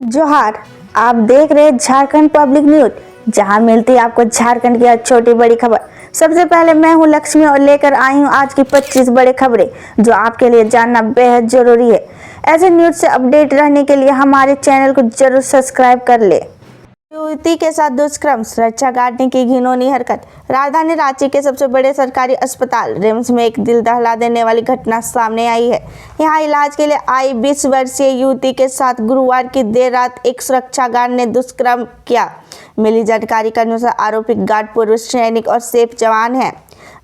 जोहार, आप देख रहे हैं झारखंड पब्लिक न्यूज, जहां मिलती है आपको झारखंड की हर छोटी बड़ी खबर। सबसे पहले मैं हूं लक्ष्मी और लेकर आई हूं आज की 25 बड़े खबरें जो आपके लिए जानना बेहद जरूरी है। ऐसे न्यूज से अपडेट रहने के लिए हमारे चैनल को जरूर सब्सक्राइब कर ले। युवती के साथ दुष्कर्म, सुरक्षा गार्ड ने की घिनौनी हरकत। राजधानी रांची के सबसे बड़े सरकारी अस्पताल रिम्स में एक दिल दहला देने वाली घटना सामने आई है। यहां इलाज के लिए आई 20 वर्षीय युवती के साथ गुरुवार की देर रात एक सुरक्षा गार्ड ने दुष्कर्म किया। मिली जानकारी के अनुसार आरोपी गार्ड पूर्व सैनिक और सेफ जवान है।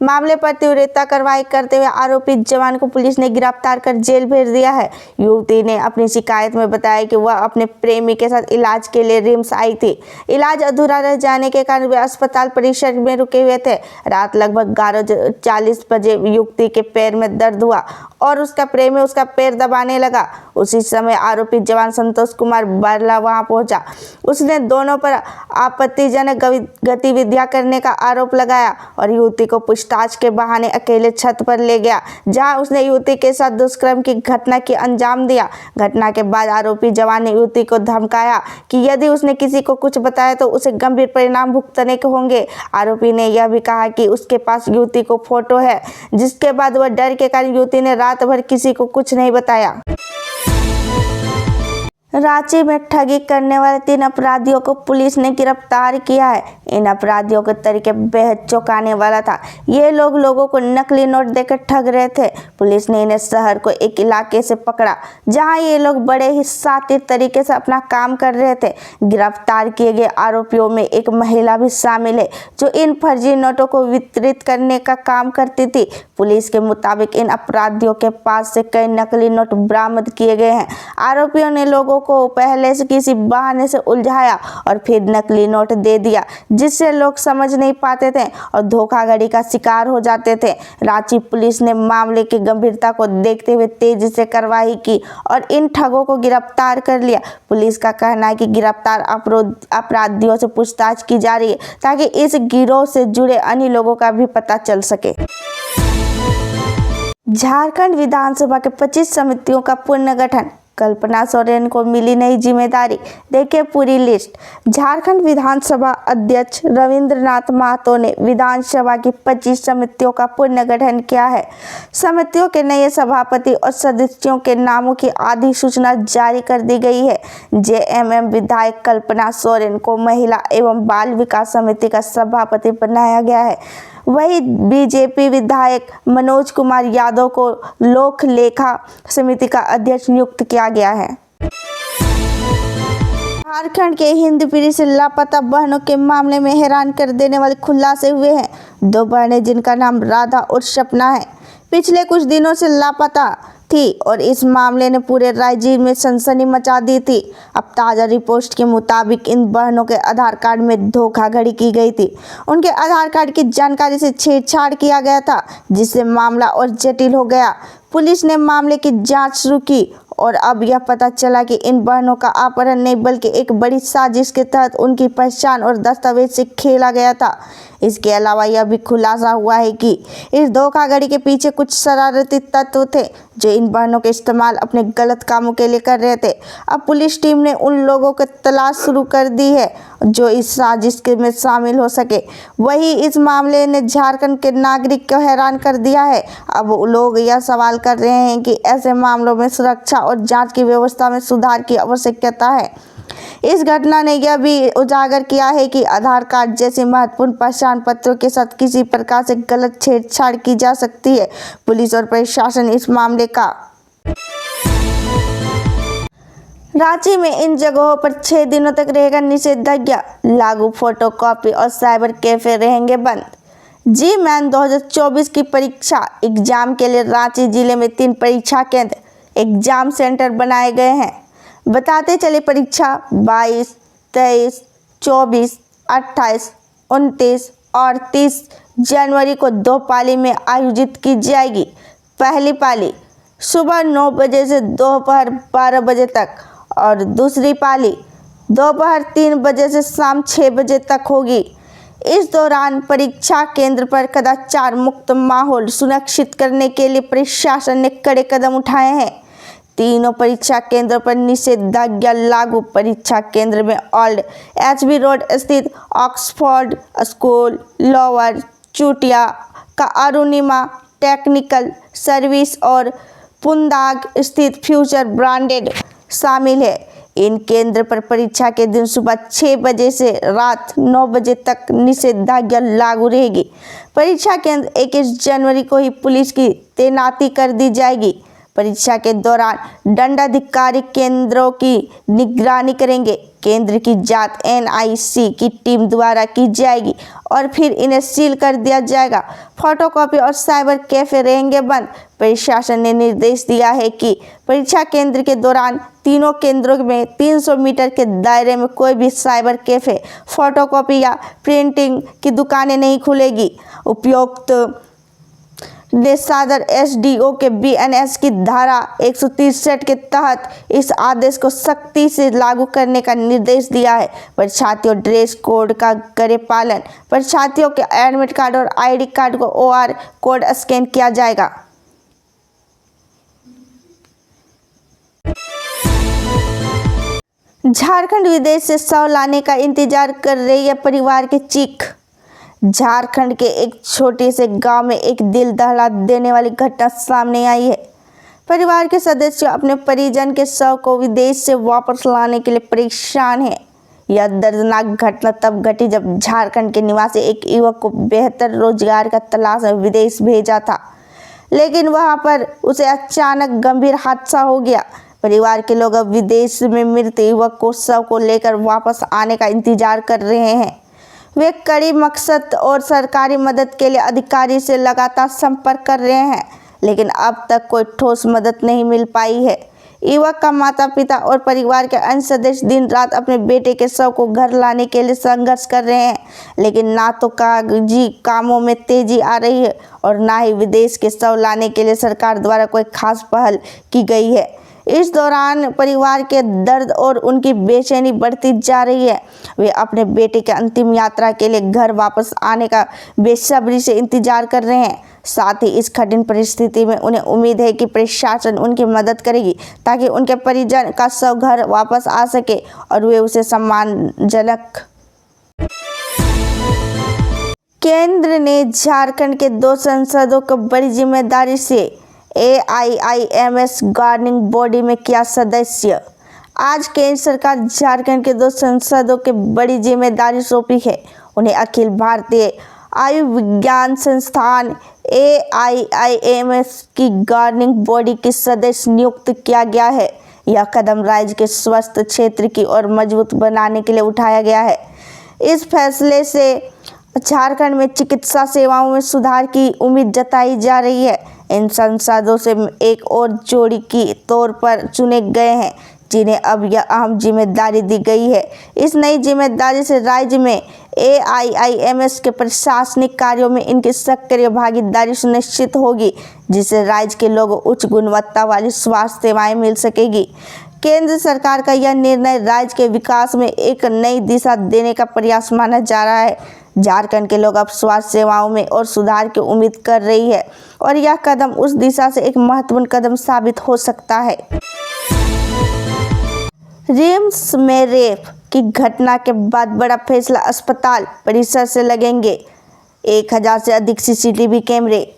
मामले पर तीव्रता कार्रवाई करते हुए आरोपित जवान को पुलिस ने गिरफ्तार कर जेल भेज दिया है। युवती ने अपनी शिकायत में बताया कि वह अपने प्रेमी के साथ इलाज के लिए रिम्स आई थी। इलाज अधूरा रह जाने के कारण वे अस्पताल परिसर में रुके हुए थे। रात लगभग 11:40 बजे युवती के पैर में दर्द हुआ और उसका प्रेमी उसका पैर दबाने लगा। उसी समय आरोपी जवान संतोष कुमार बारला वहां पहुंचा। उसने दोनों पर आपत्तिजनक गतिविधियां करने का आरोप लगाया और युवती को पूछताछ के बहाने अकेले छत पर ले गया, जहां उसने युवती के साथ दुष्कर्म की घटना की अंजाम दिया। घटना के बाद आरोपी जवान ने युवती को धमकाया कि यदि उसने किसी को कुछ बताया तो उसे गंभीर परिणाम भुगतने के होंगे। आरोपी ने यह भी कहा कि उसके पास युवती को फोटो है, जिसके बाद वह डर के कारण युवती ने रात भर किसी को कुछ नहीं बताया। रांची में ठगी करने वाले 3 अपराधियों को पुलिस ने गिरफ्तार किया है। इन अपराधियों के तरीके बेहद चौंकाने वाला था। ये लोगों को नकली नोट देकर ठग रहे थे। पुलिस ने इन्हें शहर को एक इलाके से पकड़ा, जहां ये लोग बड़े ही शातिर तरीके से अपना काम कर रहे थे। गिरफ्तार किए गए आरोपियों में एक महिला भी शामिल है, जो इन फर्जी नोटों को वितरित करने का काम करती थी। पुलिस के मुताबिक इन अपराधियों के पास से कई नकली नोट बरामद किए गए हैं। आरोपियों ने लोगों को पहले से किसी बहाने से उलझाया और फिर नकली नोट दे दिया, जिससे लोग समझ नहीं पाते थे और धोखाधड़ी का शिकार हो जाते थे। रांची पुलिस ने मामले की गंभीरता को देखते हुए तेजी से कार्रवाई की और इन ठगों को गिरफ्तार कर लिया। पुलिस का कहना है कि गिरफ्तार अपराधियों से पूछताछ की जा रही है, ताकि इस गिरोह से जुड़े अन्य लोगों का भी पता चल सके। झारखंड विधानसभा के 25 समितियों का पुनर्गठन, कल्पना सोरेन को मिली नई जिम्मेदारी। देखिए पूरी लिस्ट। झारखंड विधानसभा अध्यक्ष रविंद्रनाथ महतो ने विधानसभा की 25 समितियों का पुनर्गठन किया है। समितियों के नए सभापति और सदस्यों के नामों की अधिसूचना जारी कर दी गई है। जेएमएम विधायक कल्पना सोरेन को महिला एवं बाल विकास समिति का सभापति बनाया गया है। वही बीजेपी विधायक मनोज कुमार यादव को लोक लेखा समिति का अध्यक्ष नियुक्त किया गया है। झारखंड के हिंदपीढ़ी से लापता बहनों के मामले में हैरान कर देने वाले खुलासे हुए हैं। 2 बहनें जिनका नाम राधा और सपना है, पिछले कुछ दिनों से लापता थी और इस मामले ने पूरे राज्य में सनसनी मचा दी थी। अब ताज़ा रिपोर्ट के मुताबिक इन बहनों के आधार कार्ड में धोखाधड़ी की गई थी। उनके आधार कार्ड की जानकारी से छेड़छाड़ किया गया था, जिससे मामला और जटिल हो गया। पुलिस ने मामले की जांच शुरू की और अब यह पता चला कि इन बहनों का अपहरण नहीं बल्कि एक बड़ी साजिश के तहत उनकी पहचान और दस्तावेज से खेला गया था। इसके अलावा यह भी खुलासा हुआ है कि इस धोखाधड़ी के पीछे कुछ शरारती तत्व थे, जो इन बहनों के इस्तेमाल अपने गलत कामों के लिए कर रहे थे। अब पुलिस टीम ने उन लोगों की तलाश शुरू कर दी है जो इस साजिश में शामिल हो सके। वही इस मामले ने झारखंड के नागरिक को हैरान कर दिया है। अब लोग यह सवाल कर रहे हैं कि ऐसे मामलों में सुरक्षा और जांच की व्यवस्था में सुधार की आवश्यकता है। इस घटना ने यह भी उजागर किया है कि आधार कार्ड जैसे महत्वपूर्ण पहचान पत्रों के साथ किसी प्रकार से गलत छेड़छाड़ की जा सकती है। पुलिस और प्रशासन इस मामले का रांची में इन जगहों पर 6 दिनों तक रहेगा निषेधाज्ञा लागू। फोटोकॉपी और साइबर कैफे रहेंगे बंद। जी मैन 2024 की परीक्षा एग्जाम के लिए रांची जिले में 3 परीक्षा केंद्र एग्जाम सेंटर बनाए गए हैं। बताते चले परीक्षा 22, 23, 24, 28, 29 और 30 जनवरी को 2 पाली में आयोजित की जाएगी। पहली पाली सुबह 9 बजे से दोपहर 12 बजे तक और दूसरी पाली दोपहर 3 बजे से शाम 6 बजे तक होगी। इस दौरान परीक्षा केंद्र पर कदाचार मुक्त माहौल सुनिश्चित करने के लिए प्रशासन ने कड़े कदम उठाए हैं। तीनों परीक्षा केंद्रों पर निषेधाज्ञा लागू। परीक्षा केंद्र में ओल्ड एचबी रोड स्थित ऑक्सफोर्ड स्कूल, लोअर चुटिया का अरुणिमा टेक्निकल सर्विस और पुंदाग स्थित फ्यूचर ब्रांडेड शामिल है। इन केंद्र पर परीक्षा के दिन सुबह 6 बजे से रात 9 बजे तक निषेधाज्ञा लागू रहेगी। परीक्षा केंद्र 21 जनवरी को ही पुलिस की तैनाती कर दी जाएगी। परीक्षा के दौरान दंडाधिकारी केंद्रों की निगरानी करेंगे। केंद्र की जांच एनआईसी की टीम द्वारा की जाएगी और फिर इन्हें सील कर दिया जाएगा। फोटोकॉपी और साइबर कैफे रहेंगे बंद। प्रशासन ने निर्देश दिया है कि परीक्षा केंद्र के दौरान तीनों केंद्रों में 300 मीटर के दायरे में कोई भी साइबर कैफे, फोटोकॉपी या प्रिंटिंग की दुकानें नहीं खुलेगी। उपयुक्त ने सदर एसडीओ के बीएनएस की धारा 163 के तहत इस आदेश को सख्ती से लागू करने का निर्देश दिया है। परीक्षार्थियों ड्रेस कोड का करें पालन। परीक्षार्थियों के एडमिट कार्ड और आईडी कार्ड को OR कोड स्कैन किया जाएगा। झारखंड विदेश से शव लाने का इंतजार कर रही है परिवार की चीख। झारखंड के एक छोटे से गांव में एक दिल दहला देने वाली घटना सामने आई है। परिवार के सदस्य अपने परिजन के शव को विदेश से वापस लाने के लिए परेशान हैं। यह दर्दनाक घटना तब घटी जब झारखंड के निवासी एक युवक को बेहतर रोजगार का तलाश में विदेश भेजा था, लेकिन वहां पर उसे अचानक गंभीर हादसा हो गया। परिवार के लोग अब विदेश में मृत युवक को शव को लेकर वापस आने का इंतजार कर रहे हैं। वे कड़ी मकसद और सरकारी मदद के लिए अधिकारी से लगातार संपर्क कर रहे हैं, लेकिन अब तक कोई ठोस मदद नहीं मिल पाई है। युवक का माता पिता और परिवार के अन्य सदस्य दिन रात अपने बेटे के शव को घर लाने के लिए संघर्ष कर रहे हैं, लेकिन ना तो कागजी कामों में तेजी आ रही है और ना ही विदेश के शव लाने के लिए सरकार द्वारा कोई खास पहल की गई है। इस दौरान परिवार के दर्द और उनकी बेचैनी बढ़ती जा रही है। वे अपने बेटे के अंतिम यात्रा के लिए घर वापस आने का बेसब्री से इंतजार कर रहे हैं। साथ ही इस कठिन परिस्थिति में उन्हें उम्मीद है कि प्रशासन उनकी मदद करेगी ताकि उनके परिजन का शव घर वापस आ सके और वे उसे सम्मानजनक। केंद्र ने झारखंड के 2 सांसदों को बड़ी जिम्मेदारी से AIIMS गवर्निंग बॉडी में किया सदस्य। आज केंद्र सरकार झारखंड के 2 सांसदों के बड़ी जिम्मेदारी सौंपी है। उन्हें अखिल भारतीय आयुर्विज्ञान संस्थान AIIMS की गवर्निंग बॉडी के सदस्य नियुक्त किया गया है। यह कदम राज्य के स्वास्थ्य क्षेत्र की ओर मजबूत बनाने के लिए उठाया गया है। इस फैसले से झारखंड में चिकित्सा सेवाओं में सुधार की उम्मीद जताई जा रही है। इन सांसदों से एक और जोड़ी की तौर पर चुने गए हैं, जिन्हें अब यह अहम जिम्मेदारी दी गई है। इस नई जिम्मेदारी से राज्य में AIIMS के प्रशासनिक कार्यों में इनकी सक्रिय भागीदारी सुनिश्चित होगी, जिससे राज्य के लोगों को उच्च गुणवत्ता वाली स्वास्थ्य सेवाएं मिल सकेगी। केंद्र सरकार का यह निर्णय राज्य के विकास में एक नई दिशा देने का प्रयास माना जा रहा है। झारखंड के लोग अब स्वास्थ्य सेवाओं में और सुधार की उम्मीद कर रही है और यह कदम उस दिशा से एक महत्वपूर्ण कदम साबित हो सकता है। रिम्स में रेप की घटना के बाद बड़ा फैसला, अस्पताल परिसर से लगेंगे 1000 से अधिक CCTV कैमरे।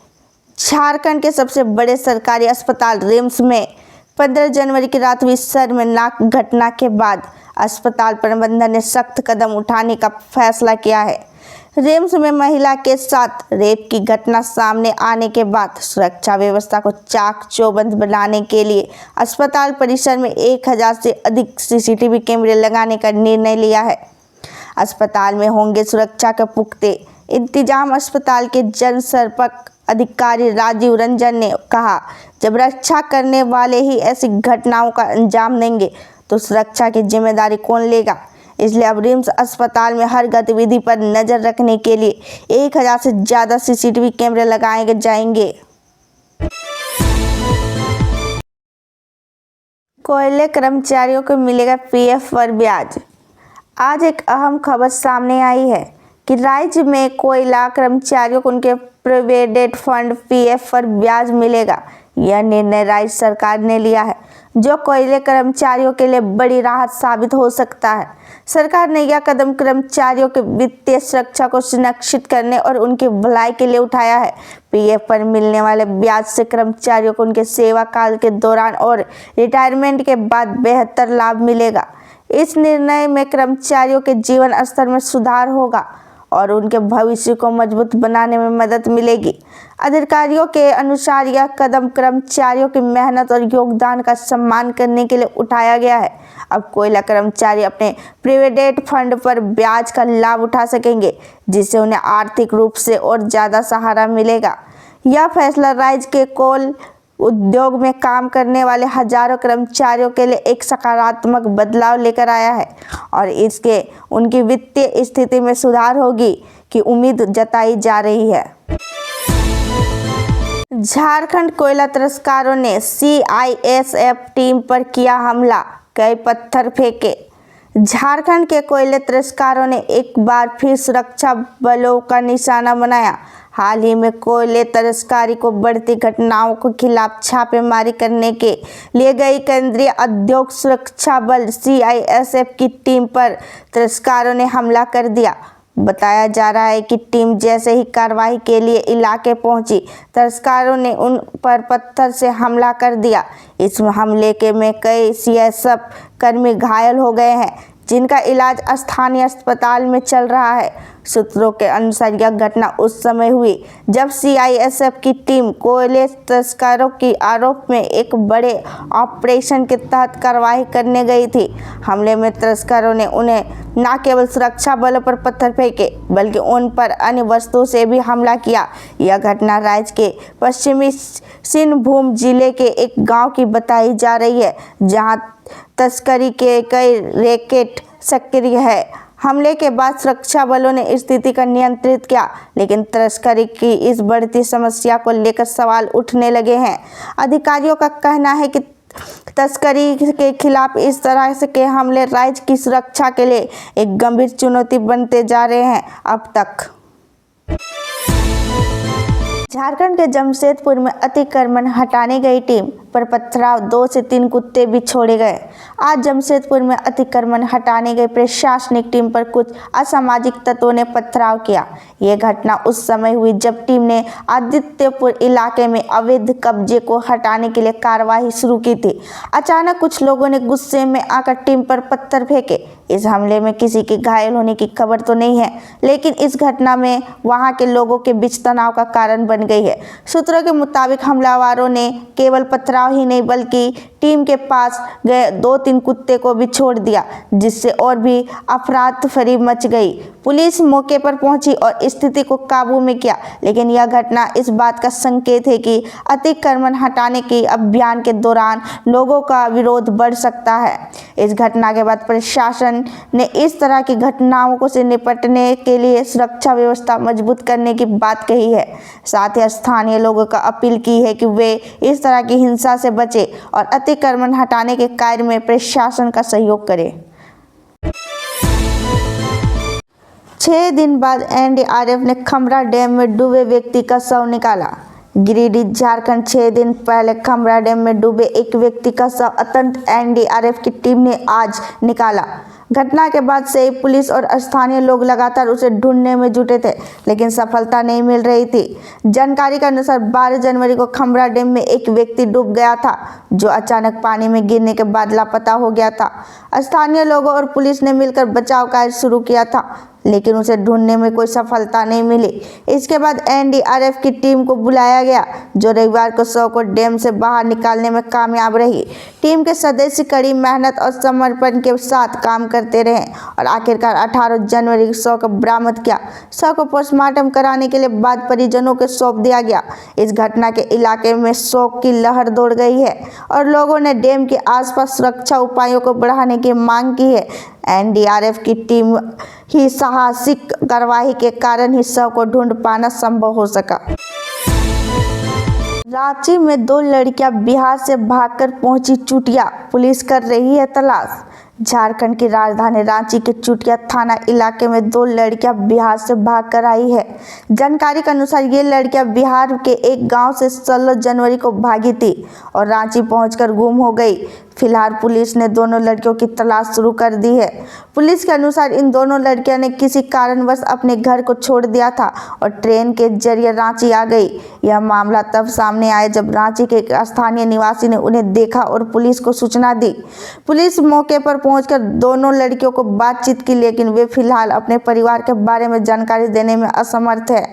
झारखंड के सबसे बड़े सरकारी अस्पताल रिम्स में 15 जनवरी की रात हुई शर्मनाक घटना के बाद अस्पताल प्रबंधन ने सख्त कदम उठाने का फैसला किया है। रिम्स में महिला के साथ रेप की घटना सामने आने के बाद सुरक्षा व्यवस्था को चाक चौबंद बनाने के लिए अस्पताल परिसर में 1000 से अधिक CCTV कैमरे लगाने का निर्णय लिया है। अस्पताल में होंगे सुरक्षा के पुख्ते इंतजाम। अस्पताल के जनसंपर्क अधिकारी राजीव रंजन ने कहा, जब रक्षा करने वाले ही ऐसी घटनाओं का अंजाम देंगे तो सुरक्षा की जिम्मेदारी कौन लेगा। इसलिए अब रिम्स अस्पताल में हर गतिविधि पर नजर रखने के लिए 1000 से ज्यादा CCTV कैमरे लगाए जाएंगे। कोयले कर्मचारियों को मिलेगा PF पर ब्याज। आज एक अहम खबर सामने आई है कि राज्य में कोयला कर्मचारियों को उनके प्रोविडेंट फंड PF पर ब्याज मिलेगा। यह निर्णय राज्य सरकार ने लिया है, जो कोयले कर्मचारियों के लिए बड़ी राहत साबित हो सकता है। सरकार ने यह कदम कर्मचारियों की वित्तीय सुरक्षा को सुनिश्चित करने और उनकी भलाई के लिए उठाया है। पीएफ पर मिलने वाले ब्याज से कर्मचारियों को उनके सेवा काल के दौरान और रिटायरमेंट के बाद बेहतर लाभ मिलेगा। इस निर्णय में कर्मचारियों के जीवन स्तर में सुधार होगा और उनके भविष्य को मजबूत बनाने में मदद मिलेगी। अधिकारियों के अनुसार यह कदम कर्मचारियों की मेहनत और योगदान का सम्मान करने के लिए उठाया गया है। अब कोयला कर्मचारी अपने प्रोविडेंट फंड पर ब्याज का लाभ उठा सकेंगे, जिससे उन्हें आर्थिक रूप से और ज़्यादा सहारा मिलेगा। यह फैसला राज्य के कोल उद्योग में काम करने वाले हजारों कर्मचारियों के लिए एक सकारात्मक बदलाव लेकर आया है और इसके उनकी वित्तीय स्थिति में सुधार होगी की उम्मीद जताई जा रही है। झारखंड कोयला तस्करों ने सीआईएसएफ टीम पर किया हमला, कई पत्थर फेंके। झारखंड के कोयले तस्करों ने एक बार फिर सुरक्षा बलों का निशाना बनाया। हाल ही में कोयले तस्करी को बढ़ती घटनाओं के खिलाफ छापेमारी करने के लिए गई केंद्रीय उद्योग सुरक्षा बल सीआईएसएफ की टीम पर तस्करों ने हमला कर दिया। बताया जा रहा है कि टीम जैसे ही कार्रवाई के लिए इलाके पहुंची, तस्करों ने उन पर पत्थर से हमला कर दिया। इस हमले में कई सीआईएसएफ कर्मी घायल हो गए हैं, जिनका इलाज स्थानीय अस्पताल में चल रहा है। सूत्रों के अनुसार यह घटना उस समय हुई जब सीआईएसएफ की टीम कोयले तस्करों की आरोप में एक बड़े ऑपरेशन के तहत कार्रवाई करने गई थी। हमले में तस्करों ने उन्हें न केवल सुरक्षा बलों पर पत्थर फेंके, बल्कि उन पर अन्य वस्तुओं से भी हमला किया। यह घटना राज्य के पश्चिमी सिंहभूम जिले के एक गाँव की बताई जा रही है, जहाँ तस्करी के कई रैकेट सक्रिय है। हमले के बाद सुरक्षा बलों ने स्थिति का नियंत्रित किया, लेकिन तस्करी की इस बढ़ती समस्या को लेकर सवाल उठने लगे हैं। अधिकारियों का कहना है कि तस्करी के खिलाफ इस तरह से के हमले राज्य की सुरक्षा के लिए एक गंभीर चुनौती बनते जा रहे हैं। अब तक झारखंड के जमशेदपुर में अतिक्रमण हटाने गई टीम पर पथराव, 2 से 3 कुत्ते भी छोड़े गए। आज जमशेदपुर में अतिक्रमण हटाने गई प्रशासनिक टीम पर कुछ असामाजिक तत्वों ने पथराव किया। यह घटना उस समय हुई जब टीम ने आदित्यपुर इलाके में अवैध कब्जे को हटाने के लिए कार्रवाई शुरू की थी। अचानक कुछ लोगों ने गुस्से में आकर टीम पर पत्थर फेंके। इस हमले में किसी के घायल होने की खबर तो नहीं है, लेकिन इस घटना में वहां के लोगों के बीच तनाव का कारण बन गई है। सूत्रों के मुताबिक हमलावरों ने केवल पथराव ही नहीं बल्कि टीम के पास गए 2-3 कुत्ते को भी छोड़ दिया, जिससे और भी अफरा-तफरी मच गई। पुलिस मौके पर पहुंची और स्थिति को काबू में किया, लेकिन यह घटना इस बात का संकेत है कि अतिक्रमण हटाने के अभियान के दौरान लोगों का विरोध बढ़ सकता है। इस घटना के बाद प्रशासन ने इस तरह की घटनाओं से निपटने के लिए सुरक्षा व्यवस्था मजबूत करने की बात कही है। साथ ही स्थानीय लोगों का अपील की है कि वे इस तरह की हिंसा से बचे और अतिक्रमण हटाने के कार्य में प्रशासन का सहयोग करें। 6 दिन बाद एनडीआरएफ ने खमरा डैम में डूबे व्यक्ति का शव निकाला। गिरिडीह झारखंड 6 दिन पहले खमरा डैम में डूबे एक व्यक्ति का शव अतंत एनडीआरएफ की टीम ने आज निकाला। घटना के बाद से पुलिस और स्थानीय लोग लगातार उसे ढूंढने में जुटे थे, लेकिन सफलता नहीं मिल रही थी। जानकारी के अनुसार 12 जनवरी को खमरा डैम में एक व्यक्ति डूब गया था, जो अचानक पानी में गिरने के बाद लापता हो गया था। स्थानीय लोगों और पुलिस ने मिलकर बचाव कार्य शुरू किया था, लेकिन उसे ढूंढने में कोई सफलता नहीं मिली। इसके बाद एनडीआरएफ की टीम को बुलाया गया, जो रविवार को शव को डैम से बाहर निकालने में कामयाब रही। टीम के सदस्य कड़ी मेहनत और समर्पण के साथ काम करते रहे और आखिरकार 18 जनवरी को शव को बरामद किया। शव को पोस्टमार्टम कराने के लिए बाद परिजनों को सौंप दिया गया। इस घटना के इलाके में शोक की लहर दौड़ गई है और लोगों ने डैम के आसपास सुरक्षा उपायों को बढ़ाने की मांग की है। एनडीआरएफ की टीम ही साहसिक कार्रवाई के कारण ही शव को ढूंढ पाना संभव हो सका। रांची में 2 लड़कियां बिहार से भागकर पहुंची चुटिया, पुलिस कर रही है तलाश। झारखंड की राजधानी रांची के चुटिया थाना इलाके में दो लड़कियां बिहार से भागकर आई है। जानकारी के अनुसार ये लड़कियां बिहार के एक गांव से 16 जनवरी को भागी थी और रांची पहुंचकर गुम हो गई। फिलहाल पुलिस ने दोनों लड़कियों की तलाश शुरू कर दी है। पुलिस के अनुसार इन दोनों लड़कियों ने किसी कारणवश अपने घर को छोड़ दिया था और ट्रेन के जरिए रांची आ गई। यह मामला तब सामने आया जब रांची के एक स्थानीय निवासी ने उन्हें देखा और पुलिस को सूचना दी। पुलिस मौके पर पहुंचकर दोनों लड़कियों को बातचीत की, लेकिन वे फिलहाल अपने परिवार के बारे में जानकारी देने में असमर्थ है।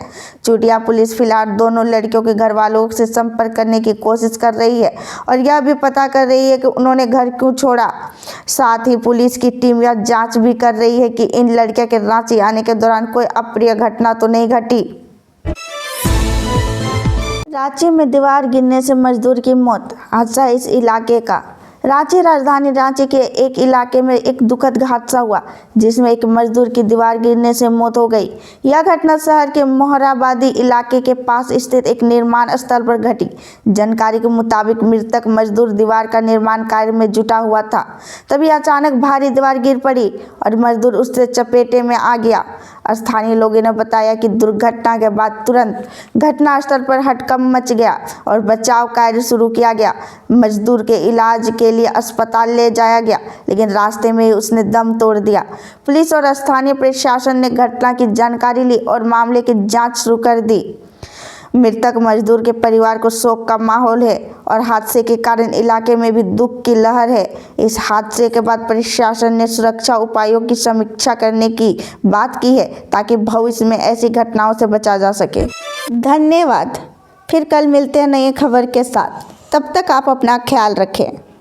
चुटिया पुलिस फिलहाल दोनों लड़कियों के घर वालों से संपर्क करने की कोशिश कर रही है और यह भी पता कर रही है कि उन्होंने घर क्यों छोड़ा। साथ ही पुलिस की टीम यह जांच भी कर रही है कि इन लड़कियों के रांची आने के दौरान कोई अप्रिय घटना तो नहीं घटी। रांची में दीवार गिरने से मजदूर की मौत, हादसा इस इलाके का। रांची राजधानी रांची के एक इलाके में एक दुखद हादसा हुआ जिसमें एक मजदूर की दीवार गिरने से मौत हो गई। यह घटना शहर के मोहराबादी इलाके के पास स्थित एक निर्माण स्थल पर घटी। जानकारी के मुताबिक मृतक मजदूर दीवार का निर्माण कार्य में जुटा हुआ था, तभी अचानक भारी दीवार गिर पड़ी और मजदूर उससे चपेटे में आ गया। स्थानीय लोगों ने बताया कि दुर्घटना के बाद तुरंत घटनास्थल पर हड़कंप मच गया और बचाव कार्य शुरू किया गया। मजदूर के इलाज के लिए अस्पताल ले जाया गया, लेकिन रास्ते में ही उसने दम तोड़ दिया। पुलिस और स्थानीय प्रशासन ने घटना की जानकारी ली और मामले की जांच शुरू कर दी। मृतक मजदूर के परिवार को शोक का माहौल है और हादसे के कारण इलाके में भी दुख की लहर है। इस हादसे के बाद प्रशासन ने सुरक्षा उपायों की समीक्षा करने की बात की है ताकि भविष्य में ऐसी घटनाओं से बचा जा सके। धन्यवाद। फिर कल मिलते हैं नई खबर के साथ। तब तक आप अपना ख्याल रखें।